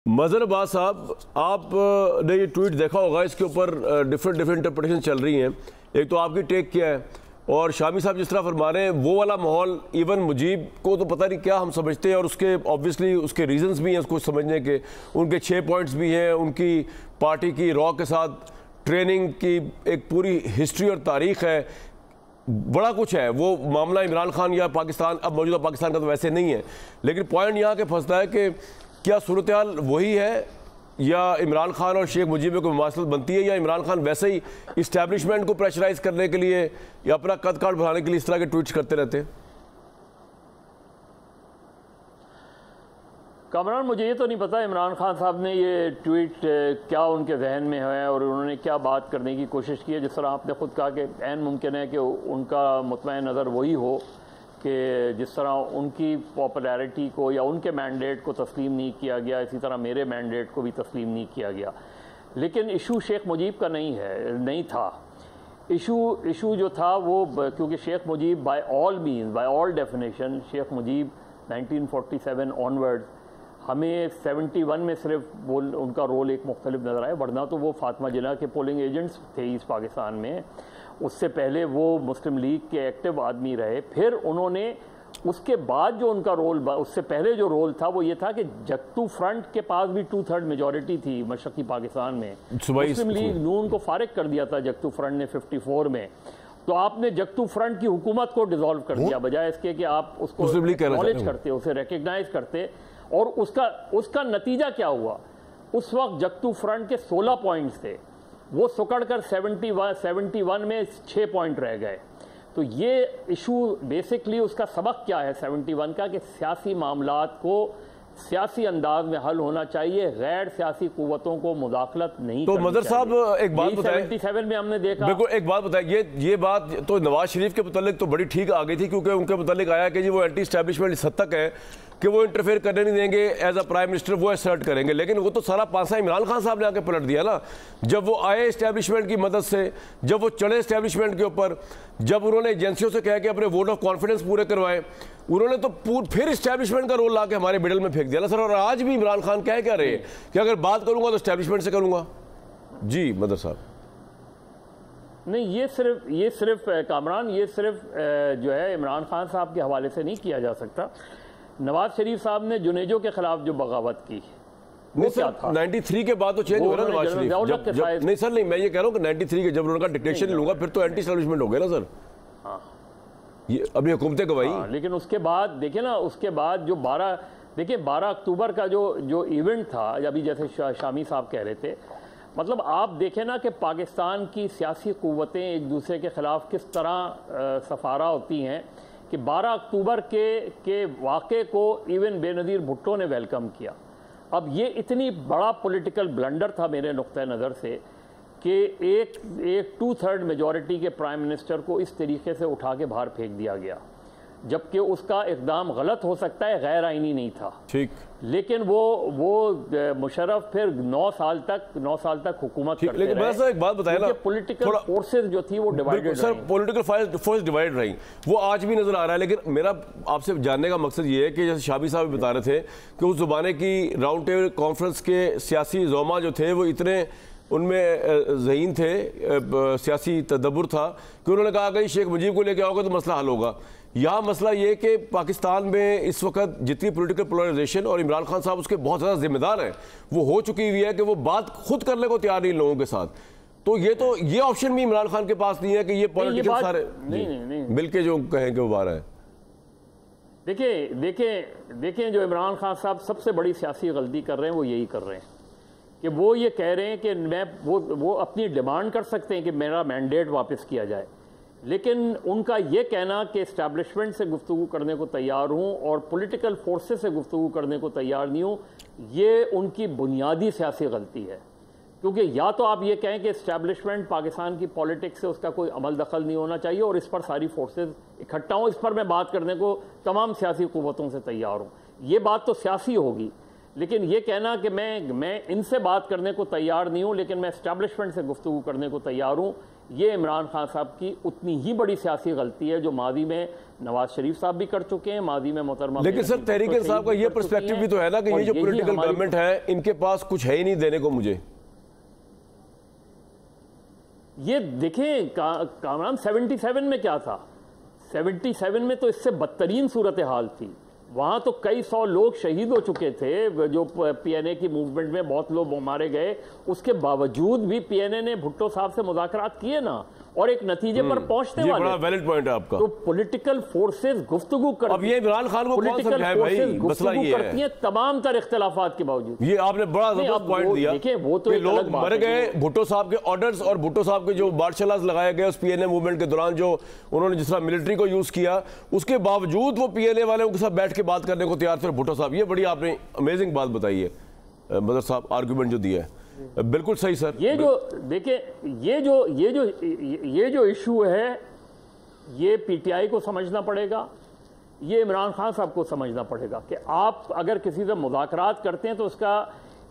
مظہر عباس صاحب، آپ نے یہ ٹویٹ دیکھا ہوگا، اس کے اوپر ڈیفرنٹ انٹرپریٹیشن چل رہی ہیں۔ ایک تو آپ کی ٹیک کیا ہے، اور شامی صاحب جس طرح فرما رہے ہیں وہ والا ماحول، ایون مجیب کو تو پتہ نہیں کیا ہم سمجھتے ہیں، اور اس کے آبویسلی اس کے ریزنز بھی ہیں اس کو سمجھنے کے، ان کے 6 پوائنٹس بھی ہیں، ان کی پارٹی کی را کے ساتھ ٹریننگ کی ایک پوری ہسٹری اور تاریخ ہے، بڑا کچھ ہے۔ وہ معاملہ عمران خان یا پاکستان، اب موجودہ پاکستان کا تو ویسے نہیں ہے، لیکن پوائنٹ یہاں کے پھنستا ہے کہ کیا صورتحال وہی ہے، یا عمران خان اور شیخ مجیب میں کوئی مماثلت بنتی ہے، یا عمران خان ویسے ہی اسٹیبلشمنٹ کو پریشرائز کرنے کے لیے یا اپنا قد کاٹ بڑھانے کے لیے اس طرح کے ٹویٹس کرتے رہتے ہیں؟ کامران، مجھے یہ تو نہیں پتا عمران خان صاحب نے یہ ٹویٹ کیا ان کے ذہن میں ہے اور انہوں نے کیا بات کرنے کی کوشش کی ہے۔ جس طرح آپ نے خود کہا کہ عین ممکن ہے کہ ان کا مطمع نظر وہی ہو کہ جس طرح ان کی پاپولیرٹی کو یا ان کے مینڈیٹ کو تسلیم نہیں کیا گیا، اسی طرح میرے مینڈیٹ کو بھی تسلیم نہیں کیا گیا۔ لیکن ایشو شیخ مجیب کا نہیں تھا۔ ایشو جو تھا وہ کیونکہ Sheikh Mujib by all means, by all definition, Sheikh Mujib 1947 onward ہمیں 71 میں صرف ان کا رول ایک مختلف نظر آئے، ورنہ تو وہ فاطمہ جناح کے پولنگ ایجنٹس تھے ایسٹ پاکستان میں۔ اس سے پہلے وہ مسلم لیگ کے ایکٹیو آدمی رہے۔ پھر انہوں نے اس کے بعد جو ان کا رول، اس سے پہلے جو رول تھا وہ یہ تھا کہ جگتو فرنٹ کے پاس بھی 2/3 میجورٹی تھی مشرقی پاکستان میں۔ مسلم لیگ نون کو فارغ کر دیا تھا جگتو فرنٹ نے 54 میں، تو آپ نے جگتو فرنٹ کی حکومت کو ڈیزالو کر دیا بجائے اس کے کہ آپ اس کو اکنالج کرتے، اسے ریکگنائز کرتے۔ اور اس کا نتیجہ کیا ہوا؟ اس وقت جگتو فرنٹ کے 16 پوائنٹس تھے، وہ سکڑ کر 71 میں 6 پوائنٹ رہ گئے۔ تو یہ ایشو بیسکلی اس کا سبق کیا ہے 71 کا، کہ سیاسی معاملات کو سیاسی انداز میں حل ہونا چاہیے، غیر سیاسی قوتوں کو مداخلت نہیں کرنی چاہیے۔ تو مظہر صاحب ایک بات بتائیں، 77 میں ہم نے دیکھا، بالکل ایک بات بتائیں، یہ بات تو نواز شریف کے متعلق تو بڑی ٹھیک آ گئی تھی، کیونکہ ان کے متعلق آیا کہ جی وہ اینٹی اسٹیبلشمنٹ اس حد تک ہے کہ وہ انٹرفیئر کرنے نہیں دیں گے، ایز اے پرائم منسٹر وہ اسرٹ کریں گے۔ لیکن وہ تو سارا پانسا عمران خان صاحب نے آ کے پلٹ دیا نا، جب وہ آئے اسٹیبلشمنٹ کی مدد سے، جب وہ چڑھے اسٹیبلشمنٹ کے اوپر، جب انہوں نے ایجنسیوں سے کہا کہ اپنے ووٹ آف کانفیڈنس پورے کروائیں، انہوں نے تو پھر اسٹیبلشمنٹ کا رول لا کے ہمارے مڈل میں پھینک دیا نا سر۔ اور آج بھی عمران خان کہہ رہے ہیں کہ اگر بات کروں گا تو اسٹیبلشمنٹ سے کروں گا۔ جی مظہر صاحب، نہیں، یہ صرف کامران، یہ صرف جو ہے عمران خان صاحب کے حوالے سے نہیں کیا جا سکتا۔ نواز شریف صاحب نے جنیجو کے خلاف جو بغاوت کی، وہ کیا تھا؟ 93 کے بعد تو چینج ہو رہا ہے نواز شریف۔ نہیں سر، نہیں، میں یہ کہہ رہا ہوں کہ 93 کے جب انہوں نے کہا ڈکٹیشن نہیں لوں گا، پھر تو اینٹی اسٹیبلشمنٹ ہو گیا نا سر، یہ اپنی حکومتیں گوائی۔ لیکن اس کے بعد دیکھیں نا، اس کے بعد جو 12 اکتوبر کا جو ایونٹ تھا، ابھی جیسے شامی صاحب کہہ رہے تھے، مطلب آپ دیکھیں نا کہ پاکستان کی سیاسی قوتیں ایک دوسرے کے خلاف کس طرح سفارہ ہوتی ہیں، کہ 12 اکتوبر کے واقعے کو ایون بے نظیر بھٹو نے ویلکم کیا۔ اب یہ اتنی بڑا پولیٹیکل بلنڈر تھا میرے نقطہ نظر سے کہ ایک 2/3 میجورٹی کے پرائم منسٹر کو اس طریقے سے اٹھا کے باہر پھینک دیا گیا، جبکہ اس کا اقدام غلط ہو سکتا ہے، غیر آئینی نہیں تھا، ٹھیک، لیکن وہ مشرف پھر 9 سال تک حکومت کرتے رہے۔ لیکن بس ایک بات بتائیں نا، پولیٹیکل فورسز جو تھی وہ ڈیوائیڈ رہی، سر پولیٹیکل فورس ڈیوائیڈ رہی، وہ آج بھی نظر آ رہا ہے۔ لیکن میرا آپ سے جاننے کا مقصد یہ ہے کہ جیسے شابی صاحب بتا رہے تھے کہ اس زمانے کی راؤنڈ ٹیبل کانفرنس کے سیاسی زعما جو تھے وہ اتنے ان میں ذہین تھے، سیاسی تدبر تھا کہ انہوں نے کہا کہ شیخ مجیب کو لے کے آؤ گے تو مسئلہ حل ہوگا۔ یہاں مسئلہ یہ کہ پاکستان میں اس وقت جتنی پولیٹیکل پولرائزیشن، اور عمران خان صاحب اس کے بہت زیادہ ذمہ دار ہیں، وہ ہو چکی ہوئی ہے کہ وہ بات خود کرنے کو تیار نہیں لوگوں کے ساتھ، تو یہ آپشن بھی عمران خان کے پاس نہیں ہے کہ یہ پولیٹیکل سارے مل کے جو کہیں کہ وہ بارہ ہے۔ دیکھیں جو عمران خان صاحب سب سے بڑی سیاسی غلطی کر رہے ہیں وہ یہی کر رہے ہیں کہ وہ یہ کہہ رہے ہیں کہ وہ اپنی ڈیمانڈ کر سکتے ہیں کہ میرا مینڈیٹ واپس کیا جائے، لیکن ان کا یہ کہنا کہ اسٹیبلشمنٹ سے گفتگو کرنے کو تیار ہوں اور پولیٹیکل فورسز سے گفتگو کرنے کو تیار نہیں ہوں، یہ ان کی بنیادی سیاسی غلطی ہے۔ کیونکہ یا تو آپ یہ کہیں کہ اسٹیبلشمنٹ پاکستان کی پولیٹکس سے اس کا کوئی عمل دخل نہیں ہونا چاہیے اور اس پر ساری فورسز اکٹھا ہوں، اس پر میں بات کرنے کو تمام سیاسی قوتوں سے تیار ہوں، یہ بات تو سیاسی ہوگی۔ لیکن یہ کہنا کہ میں ان سے بات کرنے کو تیار نہیں ہوں لیکن میں اسٹیبلشمنٹ سے گفتگو کرنے کو تیار ہوں، یہ عمران خان صاحب کی اتنی ہی بڑی سیاسی غلطی ہے جو ماضی میں نواز شریف صاحب بھی کر چکے ہیں, ماضی میں محترمہ. لیکن سر تحریک انصاف کا یہ پرسپیکٹو بھی تو ہے نا کہ یہ جو پولیٹیکل گورنمنٹ ہے ان کے پاس کچھ ہے ہی نہیں دینے کو. مجھے یہ دیکھیں کامران 77 میں کیا تھا, 77 میں تو اس سے بدترین صورتحال تھی. وہاں تو کئی سو لوگ شہید ہو چکے تھے, جو پی این اے کی موومنٹ میں بہت لوگ مارے گئے. اس کے باوجود بھی پی این اے نے بھٹو صاحب سے مذاکرات کیے نا, اور ایک نتیجے پر پہنچنے والے. یہ بڑا ویلڈ پوائنٹ ہے آپ کا. تو پولیٹیکل فورسز گفتگو کرتی ہیں. اب یہ عمران خان کو کون سمجھائے بھائی, مسئلہ یہ ہے تمام تر اختلافات کے باوجود. یہ آپ نے بڑا زبردست پوائنٹ دیا کہ لوگ مر گئے بھٹو صاحب کے آرڈرز اور بھٹو صاحب کے جو مارشل لگائے گئے اس پی این اے موومنٹ کے دوران, جو انہوں نے جس طرح ملٹری کو یوز کیا, اس کے باوجود وہ پی این اے والوں کے ساتھ بیٹھ کے بات کرنے کو تیار تھے بھٹو صاحب. یہ بڑی آپ نے امیزنگ بات بتائی ہے مدر صاحب, آرگومنٹ جو دیا ہے بالکل صحیح سر. یہ جو دیکھیں یہ جو ایشو ہے یہ پی ٹی آئی کو سمجھنا پڑے گا, یہ عمران خان صاحب کو سمجھنا پڑے گا کہ آپ اگر کسی سے مذاکرات کرتے ہیں تو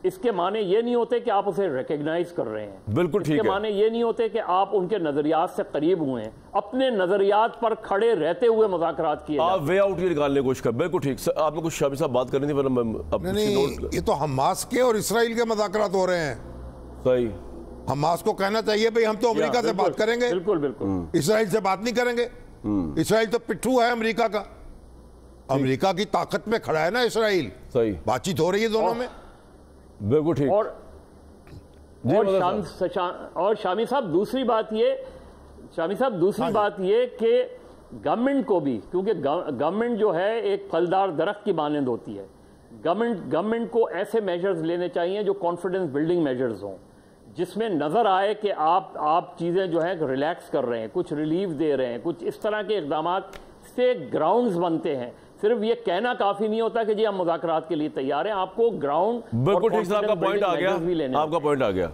اس کے معنی یہ نہیں ہوتے کہ آپ اسے ریکگنائز کر رہے ہیں. بالکل ٹھیک ہے. اس کے معنی یہ نہیں ہوتے کہ آپ ان کے نظریات سے قریب ہوئے ہیں. اپنے نظریات پر کھڑے رہتے ہوئے مذاکرات کیے آپ وے آؤٹ یہ نکالنے کی کوشش کر. بالکل ٹھیک. آپ نے کچھ شامی صاحب بات کرنی تھی. نہیں, یہ تو حماس کے اور اسرائیل کے مذاکرات ہو رہے ہیں. صحیح. حماس کو کہنا چاہیے بھئی ہم تو امریکہ سے بات کریں گے, بالکل بالکل, اسرائیل سے بات نہیں کریں گے. اسرائیل تو پٹھو ہے امریکہ کا, امریکہ کی طاقت میں کھڑا ہے نا اسرائیل. صحیح. بات چیت ہو رہی ہے دونوں میں. بالکل ٹھیک. اور شامی صاحب دوسری بات یہ کہ گورنمنٹ کو بھی, کیونکہ گورنمنٹ جو ہے ایک پھلدار درخت کی مانند ہوتی ہے, گورنمنٹ کو ایسے میجرز لینے چاہیے جو کانفیڈنس بلڈنگ میجرز ہوں, جس میں نظر آئے کہ آپ چیزیں جو ہیں ریلیکس کر رہے ہیں, کچھ ریلیف دے رہے ہیں, کچھ اس طرح کے اقدامات سے گراؤنڈز بنتے ہیں. صرف یہ کہنا کافی نہیں ہوتا کہ جی ہم مذاکرات کے لیے تیار ہیں, آپ کو گراؤنڈ. بالکل ٹھیک. آپ کا پوائنٹ آ گیا.